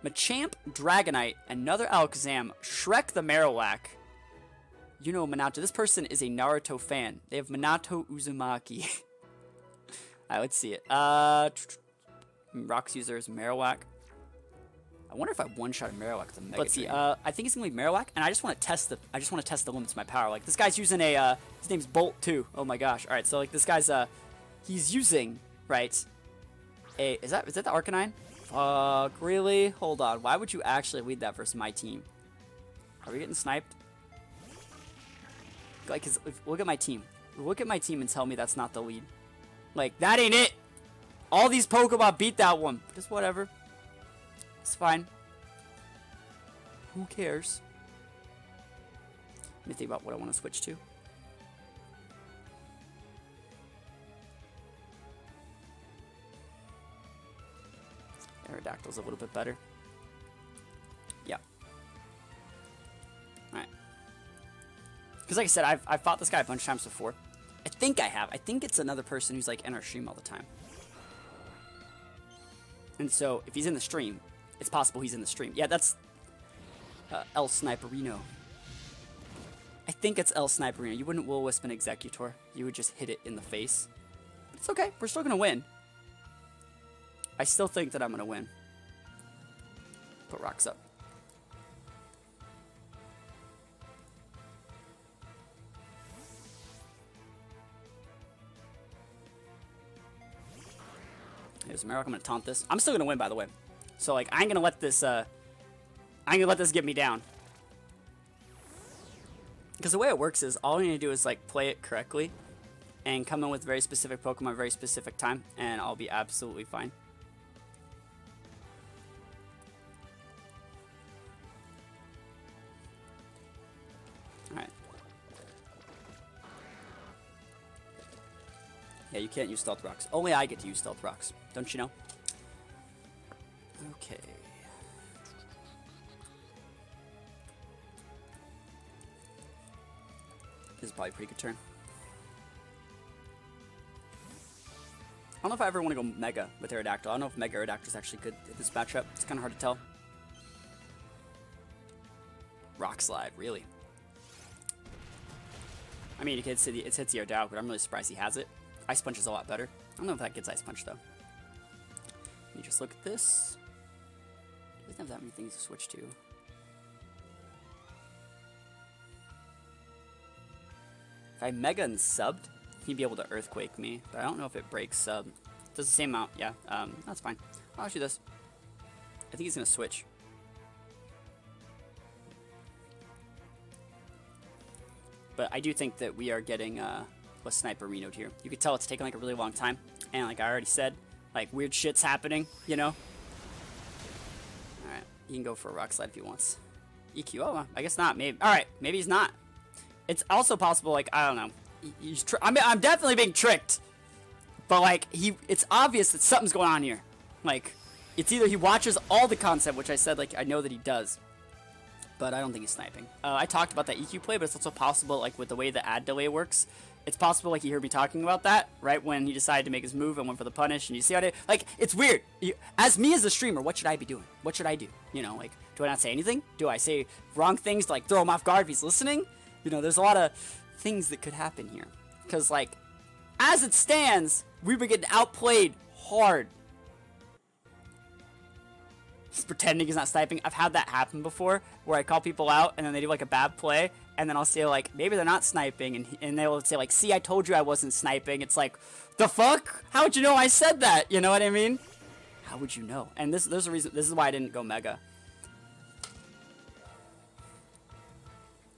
Machamp, Dragonite, another Alakazam, Shrek the Marowak. You know Minato. This person is a Naruto fan. They have Minato Uzumaki. Alright, let's see it. Rocks user is Marowak. I wonder if I one-shot a Marowak with a Mega. Let's see. I think it's gonna be Marowak, and I just want to test the limits of my power. Like this guy's using a his name's Bolt too. Oh my gosh. All right, so like this guy's he's using is that the Arcanine? Fuck, really? Hold on. Why would you actually lead that versus my team? Are we getting sniped? Like, look at my team. Look at my team and tell me that's not the lead. Like, that ain't it. All these Pokemon beat that one. Just whatever. It's fine. Who cares? Let me think about what I want to switch to. Aerodactyl's a little bit better. Yeah. Alright. Because like I said, I've fought this guy a bunch of times before. I think I have. I think it's another person who's like in our stream all the time. And so, if he's in the stream, it's possible he's in the stream. Yeah, that's El Sniperino. I think it's El Sniperino. You wouldn't Will-O-Wisp an Exeggutor. You would just hit it in the face. But it's okay. We're still going to win. I still think that I'm going to win. Put rocks up. Here's Marowak. I'm going to taunt this. I'm still going to win, by the way. So, like, I ain't going to let this, get me down. Because the way it works is, all I need to do is, like, play it correctly. And come in with very specific Pokemon, very specific time. And I'll be absolutely fine. Alright. Yeah, you can't use Stealth Rocks. Only I get to use Stealth Rocks. Don't you know? Okay. This is probably a pretty good turn. I don't know if I ever want to go Mega with Aerodactyl. I don't know if Mega Aerodactyl is actually good at this matchup. It's kind of hard to tell. Rock Slide, really? I mean, it hits the Aerodactyl, but I'm really surprised he has it. Ice Punch is a lot better. I don't know if that gets Ice Punch, though. Let me just look at this. He doesn't have that many things to switch to. If I Mega and subbed, he'd be able to Earthquake me. But I don't know if it breaks sub. It does the same amount. Yeah, that's fine. I'll do this. I think he's going to switch. But I do think that we are getting a Sniperino'd here. You could tell it's taking like a really long time. And like I already said, like weird shit's happening, you know? Alright, he can go for a Rock Slide if he wants. EQ, oh, I guess not. Maybe. Alright, maybe he's not. It's also possible, like, I don't know. I'm definitely being tricked. But like, it's obvious that something's going on here. Like, it's either he watches all the content, which I said, like, I know that he does. But I don't think he's sniping. I talked about that EQ play, but it's also possible, like, with the way the ad delay works, it's possible, like, he heard me talking about that, right, when he decided to make his move and went for the punish, and you see how like, it's weird. As me as a streamer, what should I be doing? What should I do? You know, like, do I not say anything? Do I say wrong things to, like, throw him off guard if he's listening? You know, there's a lot of things that could happen here. Because, like, as it stands, we've been getting outplayed hard. Just pretending he's not sniping. I've had that happen before, where I call people out, and then they do, like, a bad play, and then I'll say, like, maybe they're not sniping, and they'll say, like, see, I told you I wasn't sniping. It's like, the fuck? How would you know I said that? You know what I mean? How would you know? And there's a reason. This is why I didn't go Mega.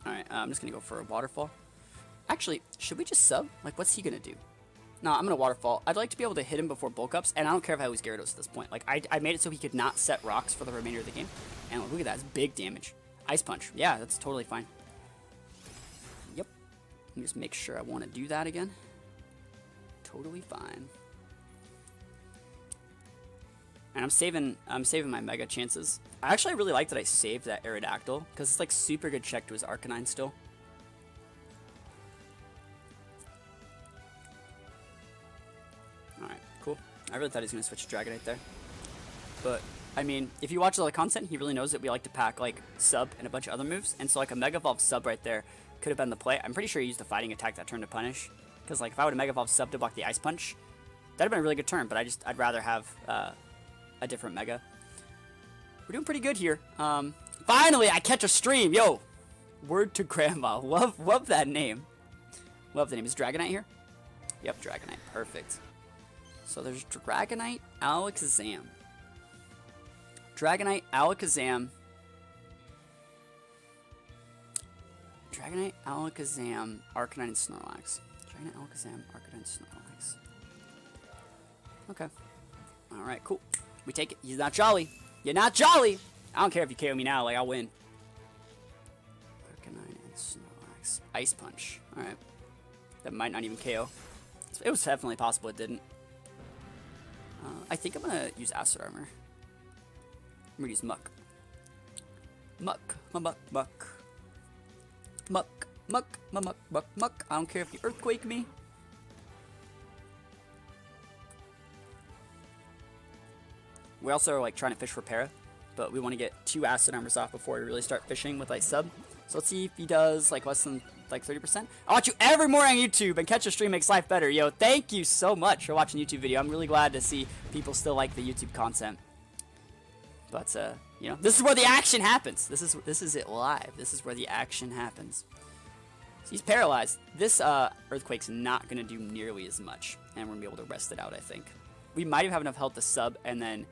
Alright, I'm just gonna go for a Waterfall. Actually, should we just sub? Like, what's he gonna do? No, I'm gonna Waterfall. I'd like to be able to hit him before bulk ups, and I don't care if I lose Gyarados at this point. Like, I made it so he could not set rocks for the remainder of the game. And look at that, it's big damage. Ice Punch. Yeah, that's totally fine. Yep. Let me just make sure I want to do that again. Totally fine. And I'm saving my Mega chances. I really like that I saved that Aerodactyl, because it's like super good check to his Arcanine still. Alright, cool. I really thought he was going to switch to Dragonite there. But I mean, if you watch all the content, he really knows that we like to pack like sub and a bunch of other moves, and so like a Mega Evolve sub right there could have been the play. I'm pretty sure he used the fighting attack that turn to punish, because like if I would have Mega Evolve sub to block the Ice Punch, that'd have been a really good turn. But I'd rather have a different Mega. We're doing pretty good here. Finally, I catch a stream, yo. Word to Grandma. Love that name. Love the name. Is Dragonite here? Yep, Dragonite. Perfect. So there's Dragonite, Alakazam. Dragonite, Alakazam. Dragonite, Alakazam, Arcanine, and Snorlax. Dragonite, Alakazam, Arcanine, and Snorlax. Okay. Alright, cool. We take it. He's not jolly. You're not jolly! I don't care if you KO me now, like, I'll win. Arcanine and Snorlax. Ice Punch. Alright. That might not even KO. It was definitely possible it didn't. I think I'm gonna use Acid Armor. I'm gonna use Muck. Muck. Muck. Muck. Muck. Muck. Muck. Muck. Muck. I don't care if you Earthquake me. We also are like trying to fish for Para, but we want to get 2 Acid Armors off before we really start fishing with like sub. So let's see if he does like less than like 30%. I watch you every morning on YouTube, and catch a stream makes life better. Yo, thank you so much for watching YouTube video. I'm really glad to see people still like the YouTube content. But you know, this is where the action happens. This is it live. This is where the action happens. So he's paralyzed. This Earthquake's not gonna do nearly as much, and we're gonna be able to rest it out. I think we might have enough health to sub, and then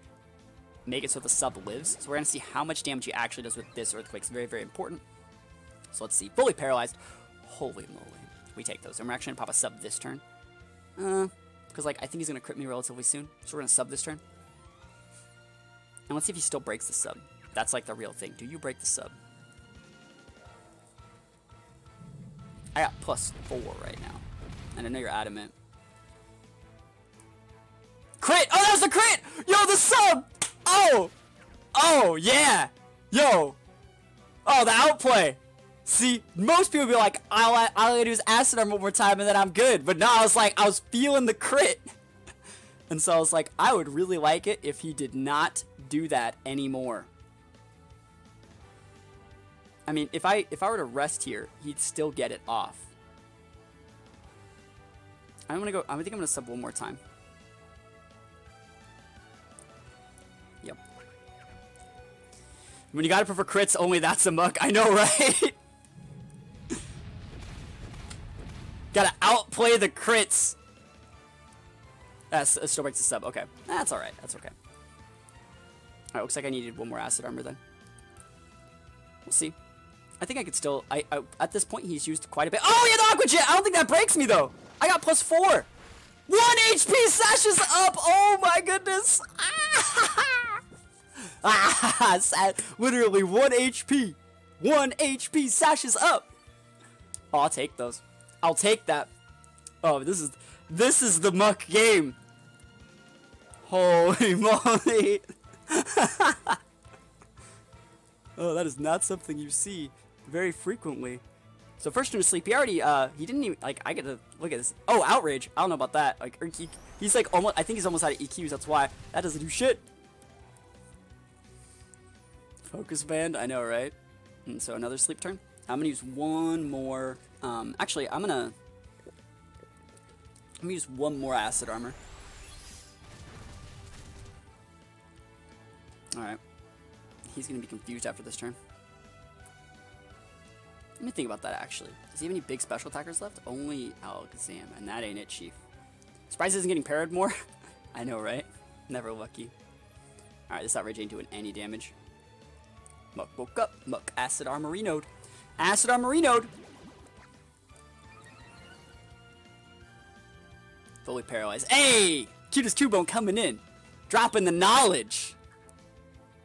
make it so the sub lives. So we're gonna see how much damage he actually does with this Earthquake. It's very, very important. So let's see. Fully paralyzed. Holy moly. We take those. And we're actually gonna pop a sub this turn. Because like I think he's gonna crit me relatively soon. So we're gonna sub this turn. And let's see if he still breaks the sub. That's like the real thing. Do you break the sub? I got +4 right now. And I know you're adamant. Crit! Oh, that was a crit! Yo, the sub! Oh! Oh, yeah! Yo! Oh, the outplay! See, most people be like, all I gotta do is Acid Armor one more time and then I'm good. But no, I was feeling the crit. And so I was like, I would really like it if he did not do that anymore. I mean, if I were to rest here, he'd still get it off. I think I'm gonna sub one more time. Yep. When you gotta prefer crits, only that's a muck. I know, right? Gotta outplay the crits. That's still breaks the sub. Okay, that's all right. That's okay. All right, looks like I needed one more Acid Armor then. We'll see. I think I could still. At this point, he's used quite a bit. Oh, yeah, the Aqua Jet. I don't think that breaks me though. I got +4. 1 HP sashes up. Oh my goodness. Sad. Literally 1 HP. 1 HP sashes up. Oh, I'll take those. I'll take that. Oh, this is the muck game. Holy moly. Oh, that is not something you see very frequently. So first turn to sleep, he already, he didn't even, like, I get to look at this. Oh, Outrage. I don't know about that. Like, he's like almost, I think he's almost out of EQs. That's why that doesn't do shit. Focus Band. I know, right? And so another sleep turn. I'm gonna use one more. Actually, I'm gonna use one more Acid Armor. All right. He's gonna be confused after this turn. Let me think about that, actually. Does he have any big special attackers left? Only Alakazam, and that ain't it, Chief. Surprised he isn't getting parried more. I know, right? Never lucky. Alright, this Outrage ain't doing any damage. Muck woke up. Muck Acid Armor Renode. Acid Armor Renode! Fully paralyzed. Hey! Cutest Cubone coming in. Dropping the knowledge.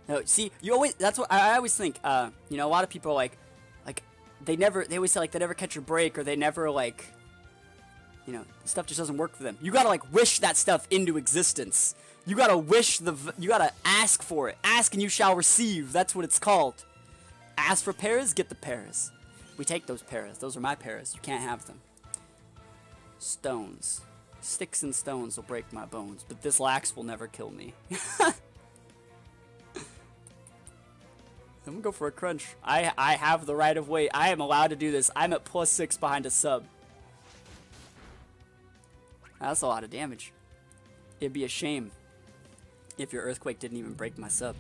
No, see, you always, that's what I always think, you know, a lot of people like they always say like they never catch a break, or they never like, you know, stuff just doesn't work for them. You gotta like wish that stuff into existence. You gotta you gotta ask for it. Ask and you shall receive. That's what it's called. Ask for paras, get the paras. We take those paras. Those are my paras. You can't have them. Stones. Sticks and stones will break my bones, but this lax will never kill me. I'm gonna go for a crunch. I have the right of way. I am allowed to do this. I'm at +6 behind a sub. That's a lot of damage. It'd be a shame if your Earthquake didn't even break my sub.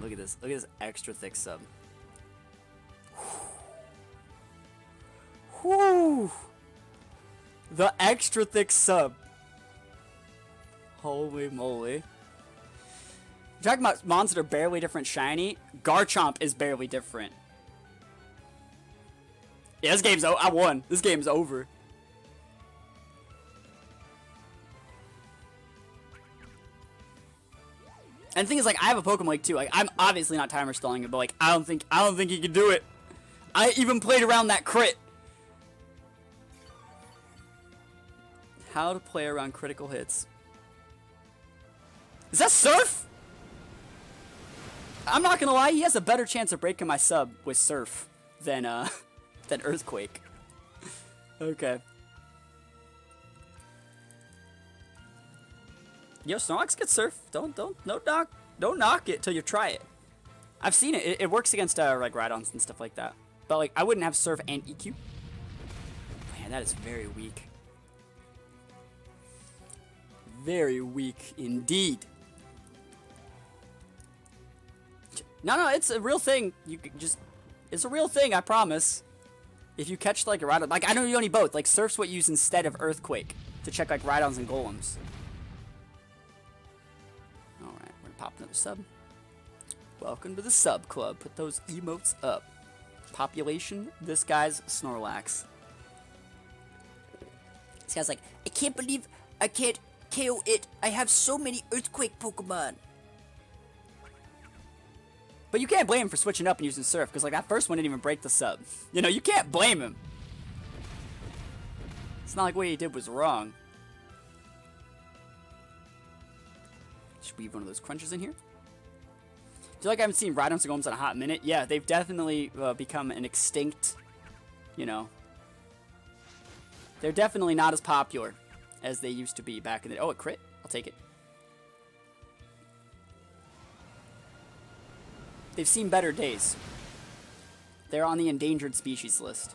Look at this. Look at this extra thick sub. Whew. The extra thick sub. Holy moly. You're talking about mons that are barely different shiny. Garchomp is barely different. Yeah, this game's I won. This game's over. And the thing is, like, I have a Pokemon League too. Like, I'm obviously not timer stalling it, but like, I don't think he can do it. I even played around that crit. How to play around critical hits. Is that Surf? I'm not gonna lie, he has a better chance of breaking my sub with Surf than than Earthquake. Okay. Yo, Snorlax gets Surf. Don't knock it till you try it. I've seen it. It works against like Rhydons and stuff like that. But like, I wouldn't have Surf and EQ. Man, that is very weak. Very weak indeed. No, it's a real thing. You just, it's a real thing, I promise. If you catch like a Rhydon, like I know you don't need both. Like Surf's what you use instead of Earthquake to check like Rhydons and Golems. All right, we're gonna pop another sub. Welcome to the sub club. Put those emotes up. Population. This guy's Snorlax. This guy's like, I can't believe I can't KO it. I have so many Earthquake Pokemon. But you can't blame him for switching up and using Surf, because like that first one didn't even break the sub. You know, you can't blame him. It's not like what he did was wrong. Just weave one of those crunches in here. I feel like I haven't seen Rhydons and Golems in a hot minute. Yeah, they've definitely become an extinct, you know. They're definitely not as popular as they used to be back in the... Oh, a crit? I'll take it. They've seen better days. They're on the endangered species list.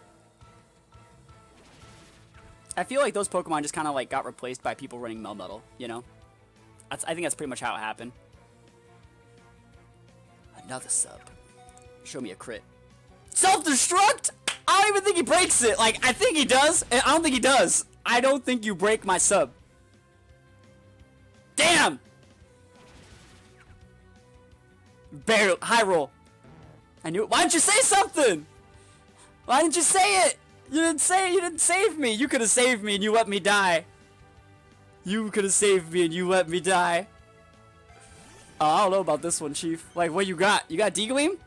I feel like those Pokemon just kind of like got replaced by people running Melmetal, you know? I think that's pretty much how it happened. Another sub. Show me a crit. Self-destruct? I don't even think he breaks it. Like, I think he does. I don't think he does. I don't think you break my sub. Damn! Barely. High roll. I knew it. Why didn't you say something? Why didn't you say it? You didn't say it. You didn't save me. You could have saved me and you let me die. You could have saved me and you let me die. Oh, I don't know about this one, Chief. Like, what you got? You got D-Gleam?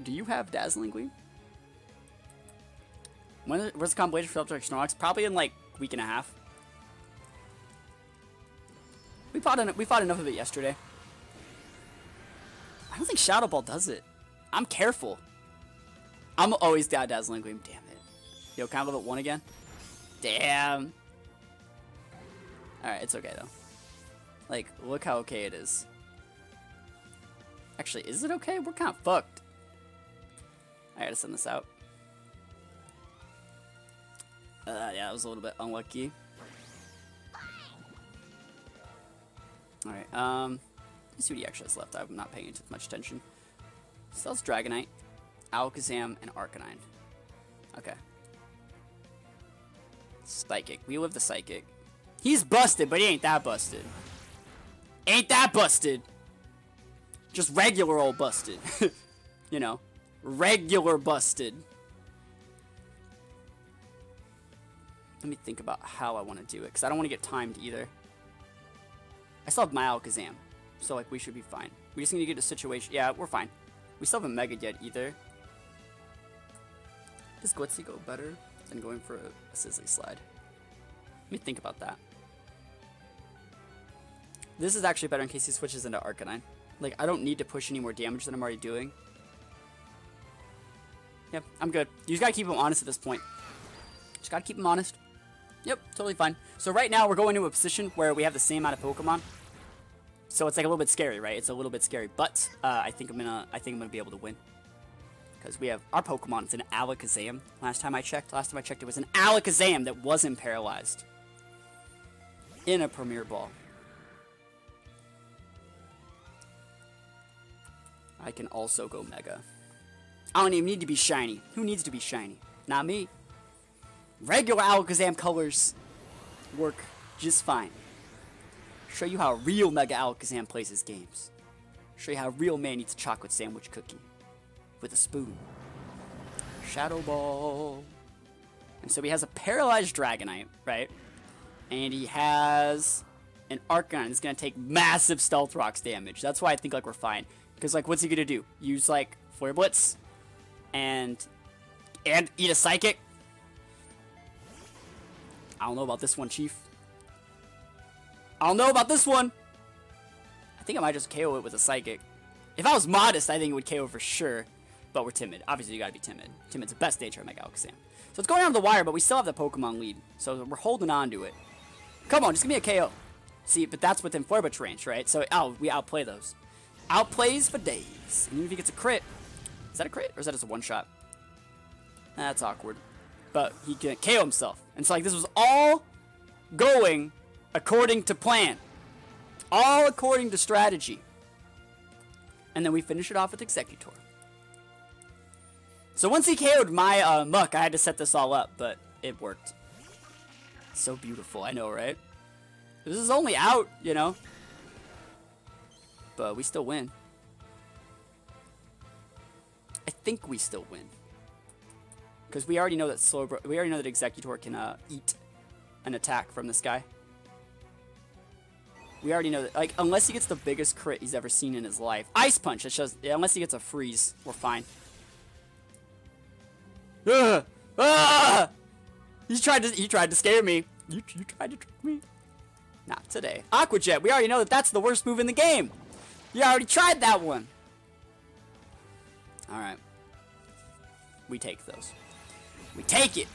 Do you have Dazzling Gleam? Where's the compilation for Electric Snorlax? Probably in like a week and a half. We fought enough of it yesterday. I don't think Shadow Ball does it. I'm careful. I'm always down Dazzling Gleam. Damn it. Yo, can I level 1 again? Damn. Alright, it's okay though. Like, look how okay it is. Actually, is it okay? We're kind of fucked. I gotta send this out. Yeah, that was a little bit unlucky. Alright, let's see what he actually has left. I'm not paying too much attention. So that's Dragonite, Alakazam, and Arcanine. Okay. Psychic. We live the Psychic. He's busted, but he ain't that busted. Ain't that busted. Just regular old busted. You know. Regular busted. Let me think about how I want to do it, because I don't want to get timed either. I still have my Alakazam, so like we should be fine. We just need to get a situation. Yeah, we're fine. We still haven't Mega yet either. Does Glitzy go better than going for a Sizzly Slide? Let me think about that. This is actually better in case he switches into Arcanine. Like, I don't need to push any more damage than I'm already doing. Yep, I'm good. You just gotta keep him honest at this point. Just gotta keep him honest. Yep, totally fine. So right now we're going to a position where we have the same amount of Pokemon. So it's like a little bit scary, right? It's a little bit scary, but I think I'm gonna be able to win because we have our Pokemon. It's an Alakazam. Last time I checked, it was an Alakazam that wasn't paralyzed in a Premier Ball. I can also go Mega. I don't even need to be shiny. Who needs to be shiny? Not me. Regular Alakazam colors work just fine. Show you how real Mega Alakazam plays his games. Show you how a real man eats a chocolate sandwich cookie with a spoon. Shadow Ball. And so he has a paralyzed Dragonite, right? And he has an Arcanine. It's gonna take massive Stealth Rocks damage. That's why I think like we're fine. Because like, what's he gonna do? Use like Flare Blitz and eat a Psychic? I don't know about this one, Chief. I don't know about this one. I think I might just KO it with a Psychic. If I was modest, I think it would KO for sure. But we're timid. Obviously, you gotta be timid. Timid's the best nature of Mega Alakazam. So it's going down the wire, but we still have the Pokemon lead. So we're holding on to it. Come on, just give me a KO. See, but that's within Flare Blitz range, right? So we outplay those. Outplays for days. And even if he gets a crit. Is that a crit? Or is that just a one-shot? That's awkward. But he can KO himself. And so like this was all going according to plan. All according to strategy. And then we finish it off with Exeggutor. So once he KO'd my Muck, I had to set this all up, but it worked. So beautiful, I know, right? This is only out, you know. But we still win. I think we still win. Because we already know that Exeggutor can eat an attack from this guy. We already know that, like, unless he gets the biggest crit he's ever seen in his life. Ice Punch, it's just, unless he gets a freeze, we're fine. He tried to scare me. You tried to trick me. Not today. Aqua Jet, we already know that that's the worst move in the game. You already tried that one. Alright. We take those. We take it.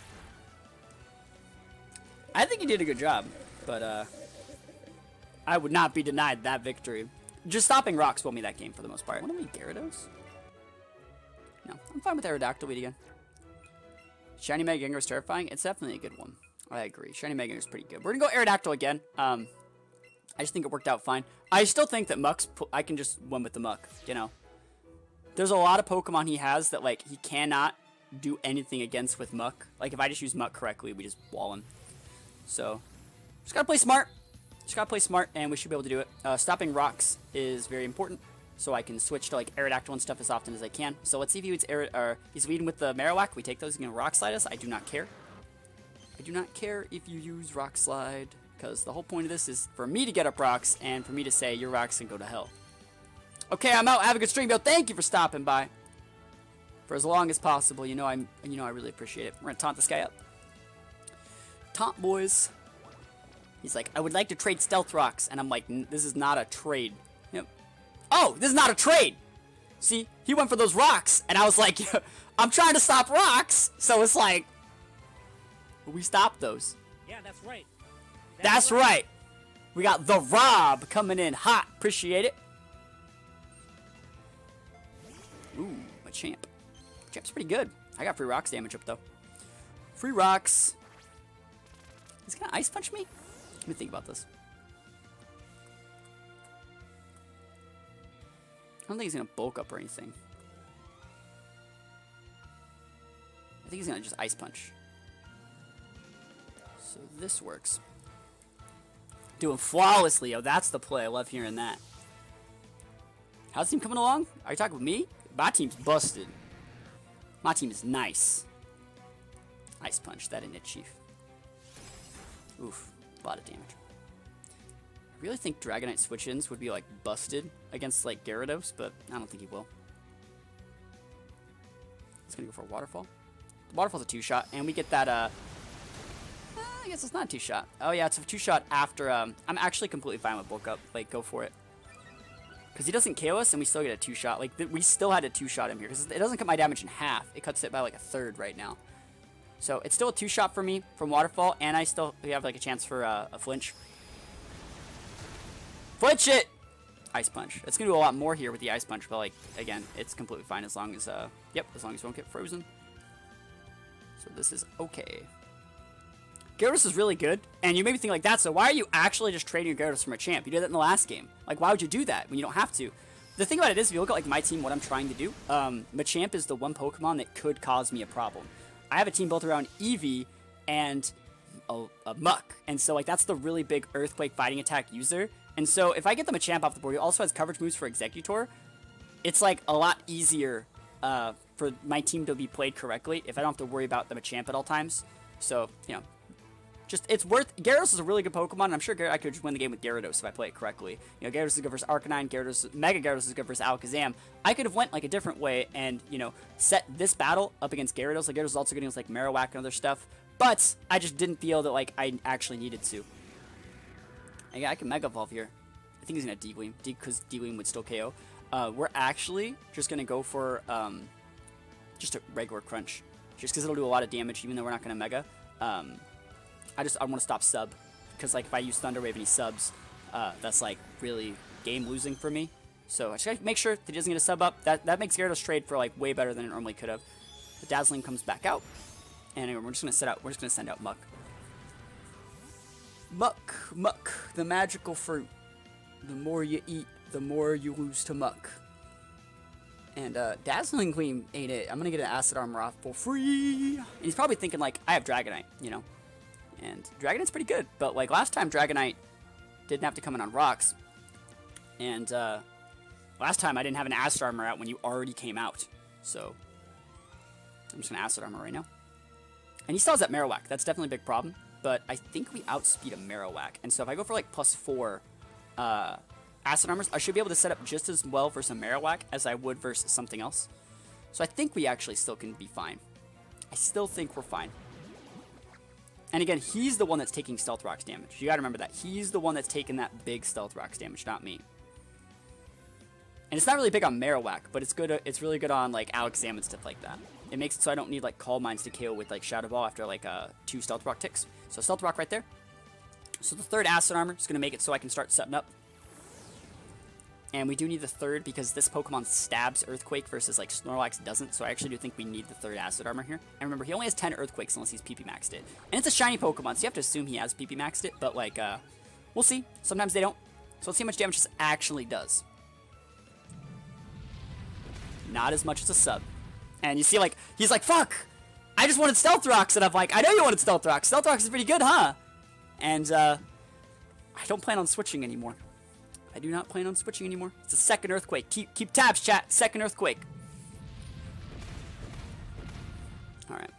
I think he did a good job, but I would not be denied that victory. Just stopping rocks won me that game for the most part. Want to be Gyarados? No, I'm fine with Aerodactyl lead again. Shiny Mega Gengar is terrifying. It's definitely a good one. I agree. Shiny Mega Gengar is pretty good. We're gonna go Aerodactyl again. I just think it worked out fine. I still think that Muck's... I can just win with the Muck, you know. There's a lot of Pokemon he has that, like, he cannot do anything against with Muck. Like, if I just use Muck correctly, we just wall him. So, just gotta play smart. Just gotta play smart, and we should be able to do it. Stopping rocks is very important, so I can switch to, like, Aerodactyl and stuff as often as I can. So let's see if he's leading with the Marowak. We take those. He's gonna Rock Slide us. I do not care. I do not care if you use Rock Slide, because the whole point of this is for me to get up rocks, and for me to say, your rocks can go to hell. Okay, I'm out. Have a good stream, yo. Thank you for stopping by. For as long as possible. You know I really appreciate it. We're gonna taunt this guy up. Taunt, boys. He's like, I would like to trade Stealth Rocks. And I'm like, this is not a trade. Yep. Oh, this is not a trade. See, he went for those rocks. And I was like, I'm trying to stop rocks. So it's like, we stopped those. Yeah, that's right. That's right. We got the Rob coming in hot. Appreciate it. Ooh, a champ. Champ's pretty good. I got free rocks damage up, though. Free rocks. He's gonna Ice Punch me? Let me think about this. I don't think he's gonna bulk up or anything. I think he's gonna just Ice Punch. So this works. Doing flawlessly, yo. That's the play. I love hearing that. How's the team coming along? Are you talking with me? My team's busted. My team is nice. Ice Punch. That in it, Chief. Oof. A lot of damage. I really think Dragonite switch-ins would be, like, busted against, like, Gyarados, but I don't think he will. He's gonna go for a Waterfall. The Waterfall's a 2-shot, and we get that, I guess it's not a 2-shot. Oh, yeah, it's a 2-shot after, I'm actually completely fine with bulk up. Like, go for it. Because he doesn't KO us, and we still get a 2-shot. Like, we still had to 2-shot him here. Because it doesn't cut my damage in half. It cuts it by, like, a third right now. So, it's still a 2-shot for me from Waterfall, and we have, like, a chance for a flinch. Flinch it! Ice Punch. It's going to do a lot more here with the Ice Punch, but, like, again, it's completely fine as long as, yep, as long as we don't get frozen. So this is okay. Gyarados is really good, and you may be thinking like that, so why are you actually just trading your Gyarados from a champ? You did that in the last game. Like, why would you do that when you don't have to? The thing about it is, if you look at, like, my team, what I'm trying to do, Machamp is the one Pokemon that could cause me a problem. I have a team built around Eevee and a Muck, and so, like, that's the really big Earthquake fighting attack user, and so if I get the Machamp off the board, he also has coverage moves for Exeggutor, it's, like, a lot easier for my team to be played correctly if I don't have to worry about the Machamp at all times. So, you know, just, it's worth... Gyarados is a really good Pokemon, and I'm sure I could just win the game with Gyarados if I play it correctly. You know, Gyarados is good versus Arcanine, Mega Gyarados is good versus Alakazam. I could have went, like, a different way and, you know, set this battle up against Gyarados. Like, Gyarados is also getting, like, Marowak and other stuff. But I just didn't feel that, like, I actually needed to. Yeah, I can Mega Evolve here. I think he's going to D-Gleam, because D-Gleam would still KO. We're actually just going to go for just a regular Crunch. Just because it'll do a lot of damage, even though we're not going to Mega. I want to stop sub, because like if I use Thunder Wave and he subs, that's like really game losing for me. So I just gotta make sure that he doesn't get a sub up. That makes Gyarados trade for like way better than it normally could have. The Dazzling comes back out, and anyway, we're just gonna send out Muck. Muck, the magical fruit. The more you eat, the more you lose to Muck. And Dazzling Gleam ate it. I'm gonna get an Acid Armor off for free. And he's probably thinking like, I have Dragonite, you know. And Dragonite's pretty good, but like last time Dragonite didn't have to come in on rocks. And last time I didn't have an Acid Armor out when you already came out. So I'm just going to Acid Armor right now. And he still has that Marowak. That's definitely a big problem. But I think we outspeed a Marowak. And so if I go for like +4 Acid Armors, I should be able to set up just as well for some Marowak as I would versus something else. So I think we actually still can be fine. I still think we're fine. And again, he's the one that's taking Stealth Rocks damage. You gotta remember that. He's the one that's taking that big Stealth Rocks damage, not me. And it's not really big on Marowak, but it's good. It's really good on like Alakazam and stuff like that. It makes it so I don't need like Calm Minds to KO with like Shadow Ball after like 2 Stealth Rock ticks. So Stealth Rock right there. So the third Acid Armor is gonna make it so I can start setting up. And we do need the third because this Pokemon stabs Earthquake versus like Snorlax doesn't. So I actually do think we need the third Acid Armor here. And remember, he only has 10 Earthquakes unless he's PP maxed it. And it's a shiny Pokemon, so you have to assume he has PP maxed it. But like, we'll see. Sometimes they don't. So let's see how much damage this actually does. Not as much as a sub. And you see like, he's like, fuck! I just wanted Stealth Rocks. And I'm like, I know you wanted Stealth Rocks. Stealth Rocks is pretty good, huh? And I don't plan on switching anymore. I do not plan on switching anymore. It's a second Earthquake. Keep tabs, chat. Second Earthquake. Alright.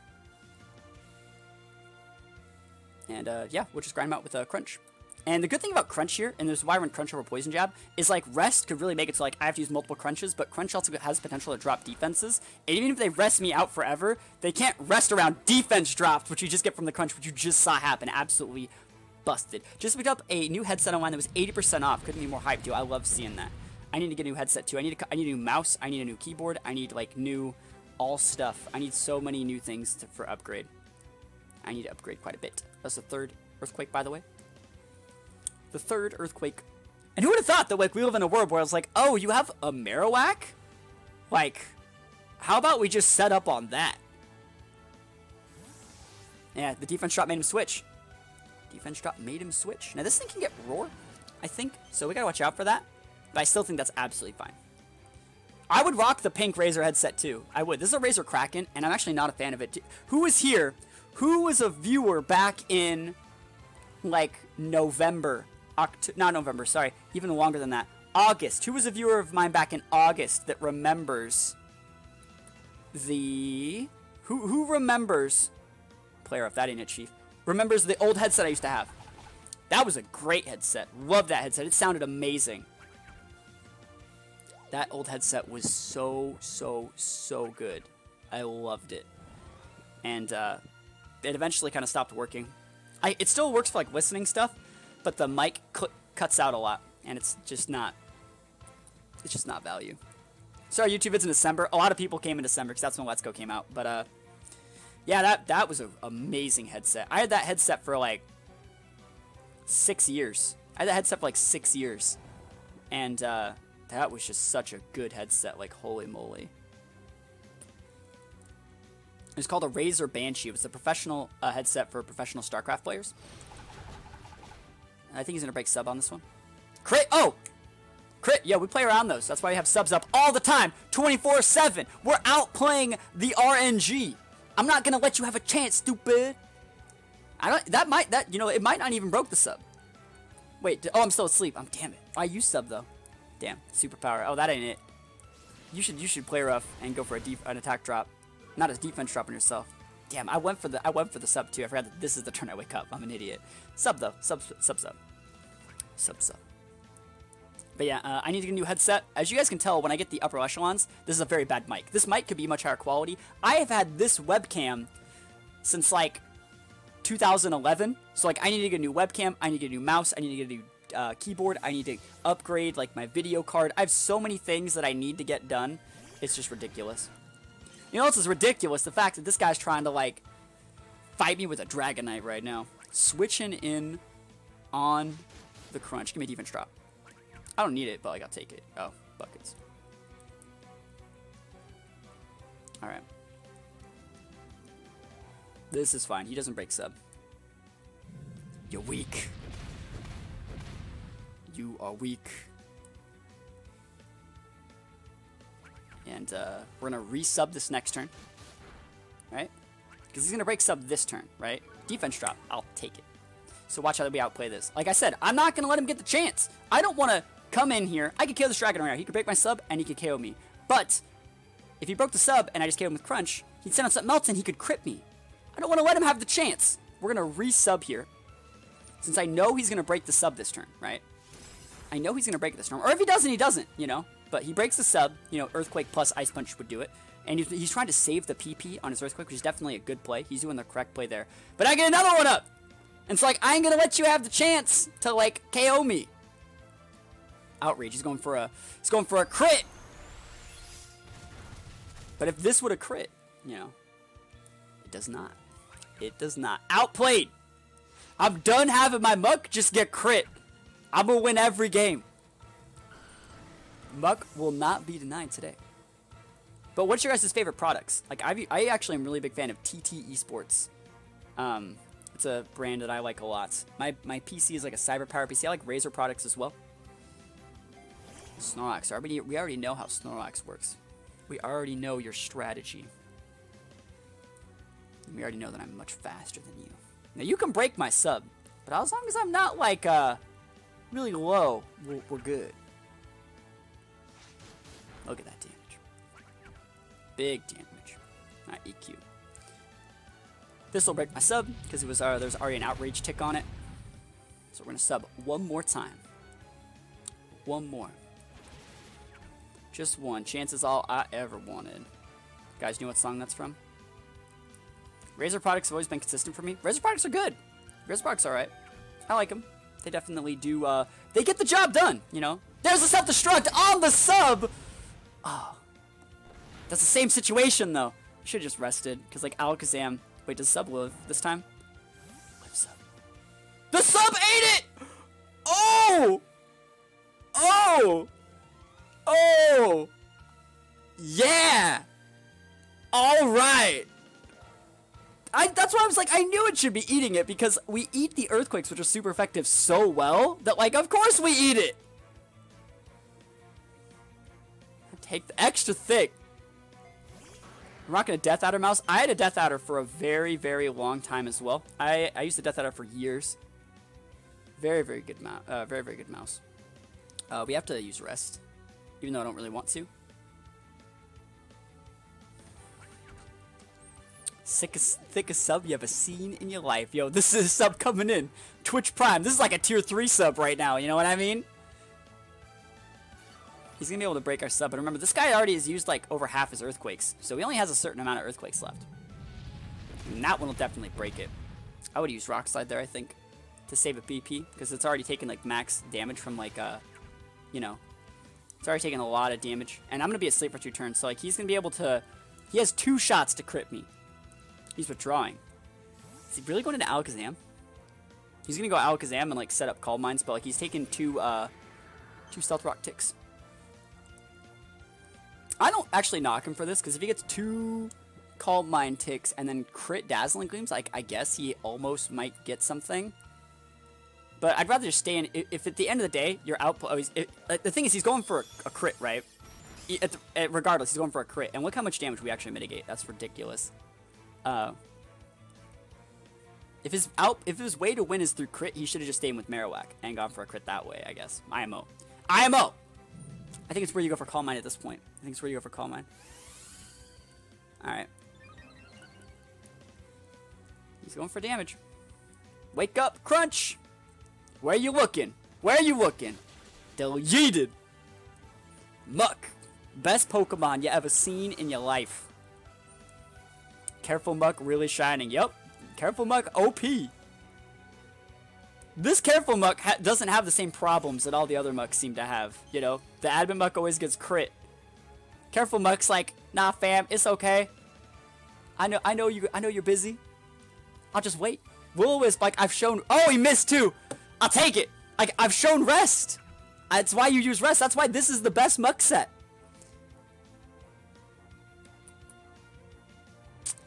And, yeah, we'll just grind him out with a Crunch. And the good thing about Crunch here, and this is why I run Crunch over Poison Jab, is, like, Rest could really make it so, like, I have to use multiple Crunches, but Crunch also has potential to drop defenses. And even if they rest me out forever, they can't rest around defense drops, which you just get from the Crunch, which you just saw happen. Absolutely busted. Just picked up a new headset online that was 80% off. Couldn't be more hyped, dude. I love seeing that. I need to get a new headset too. I need a new mouse. I need a new keyboard. I need like new all stuff. I need so many new things for upgrade. I need to upgrade quite a bit. That's the third Earthquake, by the way. The third Earthquake. And who would have thought that like we live in a world where I was like, oh, you have a Marowak? Like, how about we just set up on that? Yeah, the defense drop made him switch. Defense drop made him switch. Now this thing can get Roar, I think, so we gotta watch out for that. But I still think that's absolutely fine. I would rock the pink Razor headset too. I would. This is a Razor Kraken, and I'm actually not a fan of it. Who was here? Who was a viewer back in like November? Not November, sorry. Even longer than that. August. Who was a viewer of mine back in August that remembers the... Who remembers... Player up, that ain't it, Chief. Remembers the old headset I used to have. That was a great headset. Love that headset. It sounded amazing. That old headset was so good. I loved it. And it eventually kind of stopped working. It still works for like listening stuff, but the mic cuts out a lot, and it's just not value. Sorry, YouTube vids in December. A lot of people came in December because that's when Let's Go came out. But yeah, that was an amazing headset. I had that headset for like 6 years. I had that headset for like 6 years. And that was just such a good headset, like holy moly. It's called a Razer Banshee. It was a professional headset for professional StarCraft players. I think he's going to break sub on this one. Crit! Oh! Crit! Yeah, we play around those. That's why we have subs up all the time. 24/7. We're outplaying the RNG. I'm not going to let you have a chance, stupid. It might not even broke the sub. Wait, oh, I'm still asleep. Damn it. I used sub, though. Damn, superpower. Oh, that ain't it. You should play rough and go for an attack drop. Not a defense drop on yourself. Damn, I went for the sub too. I forgot that this is the turn I wake up. I'm an idiot. Sub though. Sub. But yeah, I need to get a new headset. As you guys can tell, when I get the upper echelons, this is a very bad mic. This mic could be much higher quality. I have had this webcam since like 2011. So like I need to get a new webcam. I need to get a new mouse. I need to get a new keyboard. I need to upgrade like my video card. I have so many things that I need to get done. It's just ridiculous. You know what else is ridiculous? The fact that this guy's trying to, like, fight me with a Dragon Knight right now. Switching in on the crunch. Give me a defense drop. I don't need it, but, like, I'll take it. Oh, buckets. Alright. This is fine. He doesn't break sub. You're weak. You are weak. And we're going to resub this next turn. Right? Because he's going to break sub this turn, right? Defense drop. I'll take it. So watch how we outplay this. Like I said, I'm not going to let him get the chance. I don't want to come in here. I could kill this dragon right now. He could break my sub, and he could KO me. But if he broke the sub, and I just KO him with crunch, he'd send out something else, and he could crit me. I don't want to let him have the chance. We're going to resub here. Since I know he's going to break the sub this turn, right? I know he's going to break it this turn. Or if he doesn't, he doesn't, you know? But he breaks the sub, you know, Earthquake plus Ice Punch would do it. And he's trying to save the PP on his Earthquake, which is definitely a good play. He's doing the correct play there. But I get another one up! And it's like, I ain't gonna let you have the chance to, like, KO me. Outrage. He's going for a crit! But if this would have crit, you know, it does not. It does not. Outplayed! I'm done having my muck just get crit. I'm gonna win every game. Muck will not be denied today. But what's your guys' favorite products? Like, I actually am a really big fan of TT Esports. It's a brand that I like a lot. My PC is like a cyber power PC. I like Razer products as well. Snorlax. We already know how Snorlax works. We already know your strategy. We already know that I'm much faster than you. Now, you can break my sub, but as long as I'm not, like, really low, we're good. Look at that damage. Big damage. Alright, EQ. This will break my sub, because there's already an outrage tick on it. So we're going to sub one more time. One more. Just one. Chances all I ever wanted. Guys, know what song that's from? Razer products have always been consistent for me. Razer products are good. Razer products are alright. I like them. They definitely do, they get the job done, you know? There's a self-destruct on the sub! Oh. That's the same situation, though. Should have just rested, because, like, Alakazam... Wait, does sub live this time? Live sub. The sub ate it! Oh! Oh! Oh! Yeah! Alright! That's why I was like, I knew it should be eating it, because we eat the Earthquakes, which are super effective, so well, that, like, of course we eat it! Take the extra thick. I'm rocking a Death Adder mouse. I had a Death Adder for a very, very long time as well. I used the Death Adder for years. Very, very good mouse. Very, very good mouse. We have to use rest, even though I don't really want to. Thickest sub you ever seen in your life. Yo, this is a sub coming in. Twitch Prime. This is like a tier 3 sub right now. You know what I mean? He's going to be able to break our sub. But remember, this guy already has used, like, over half his Earthquakes. So he only has a certain amount of Earthquakes left. And that one will definitely break it. I would use Rock Slide there, I think, to save a BP. Because it's already taken, like, max damage from, like, you know. It's already taken a lot of damage. And I'm going to be asleep for 2 turns. So, like, he's going to be able to... He has 2 shots to crit me. He's withdrawing. Is he really going into Alakazam? He's going to go Alakazam and, like, set up Calm Minds. But, like, he's taken 2, 2 Stealth Rock ticks. I don't actually knock him for this, because if he gets 2 Calm Mind ticks and then crit Dazzling Gleams, like, I guess he almost might get something. But I'd rather just stay in. If at the end of the day, you're out. The thing is, he's going for a crit, right? Regardless, he's going for a crit. And look how much damage we actually mitigate. That's ridiculous. If his way to win is through crit, he should have just stayed with Marowak and gone for a crit that way, I guess. IMO. IMO! I think it's where you go for Calm Mind at this point. I think it's where you go for Calm Mind. Alright. He's going for damage. Wake up, Crunch! Where you looking? Where you looking? Deleted. Muck. Best Pokemon you ever seen in your life. Careful Muck really shining. Yup. Careful Muck OP. This Careful Muck doesn't have the same problems that all the other Mucks seem to have. You know, the Admin Muck always gets crit. Careful Muck's like, nah fam, it's okay. I know you're busy. I'll just wait. Will-O-Wisp, like I've shown. Oh, he missed too. I'll take it. Like I've shown rest. That's why you use rest. That's why this is the best Muck set.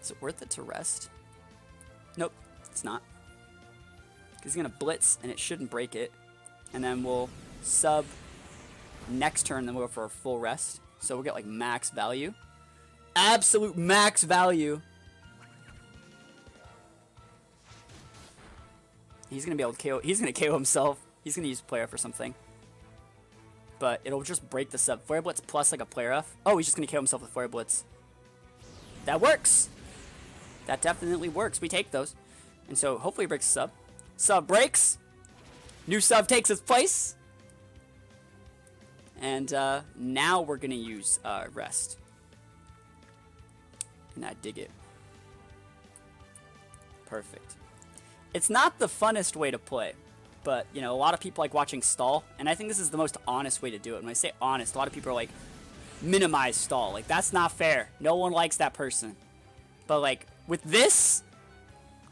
Is it worth it to rest? Nope, it's not. Because he's gonna blitz and it shouldn't break it. And then we'll sub next turn, then we'll go for a full rest. So we'll get like max value. Absolute max value. He's gonna be able to KO. He's gonna KO himself. He's gonna use Player F or something. But it'll just break the sub. Flare Blitz plus like a Player F. Oh, he's just gonna KO himself with Flare Blitz. That works. That definitely works. We take those. And so hopefully he breaks the sub. Sub breaks. New sub takes its place. And now we're gonna use rest. And I dig it. Perfect. It's not the funnest way to play, but you know, a lot of people like watching stall, and I think this is the most honest way to do it. When I say honest, a lot of people are like, minimize stall. Like, that's not fair. No one likes that person. But like, with this,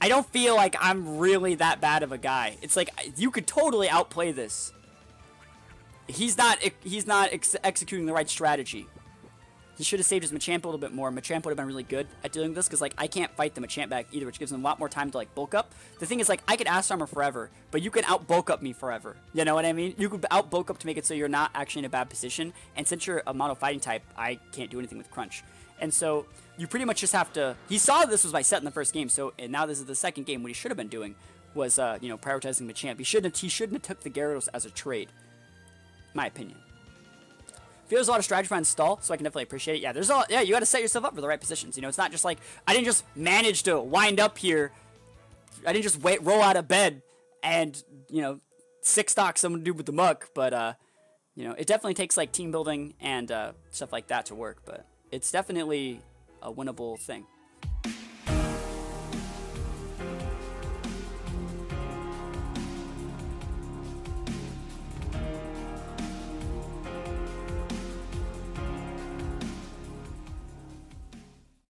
I don't feel like I'm really that bad of a guy. It's like, you could totally outplay this. He's not executing the right strategy. He should have saved his Machamp a little bit more. Machamp would have been really good at doing this, because like I can't fight the Machamp back either, which gives him a lot more time to like bulk up. The thing is, like, I could Acid Armor forever, but you can out bulk up me forever. You know what I mean? You could out bulk up to make it so you're not actually in a bad position. And since you're a mono fighting type, I can't do anything with Crunch. And so you pretty much just have to. He saw this was my set in the first game, so and now this is the second game. What he should have been doing was you know, prioritizing Machamp. He shouldn't have took the Gyarados as a trade. My opinion. Feels a lot of strategy behind stall, so I can definitely appreciate it. Yeah, you got to set yourself up for the right positions. You know, it's not just like I didn't just manage to wind up here. I didn't just roll out of bed and, you know, 6-stock someone to do with the Muck. But you know, it definitely takes like team building and stuff like that to work. But it's definitely a winnable thing.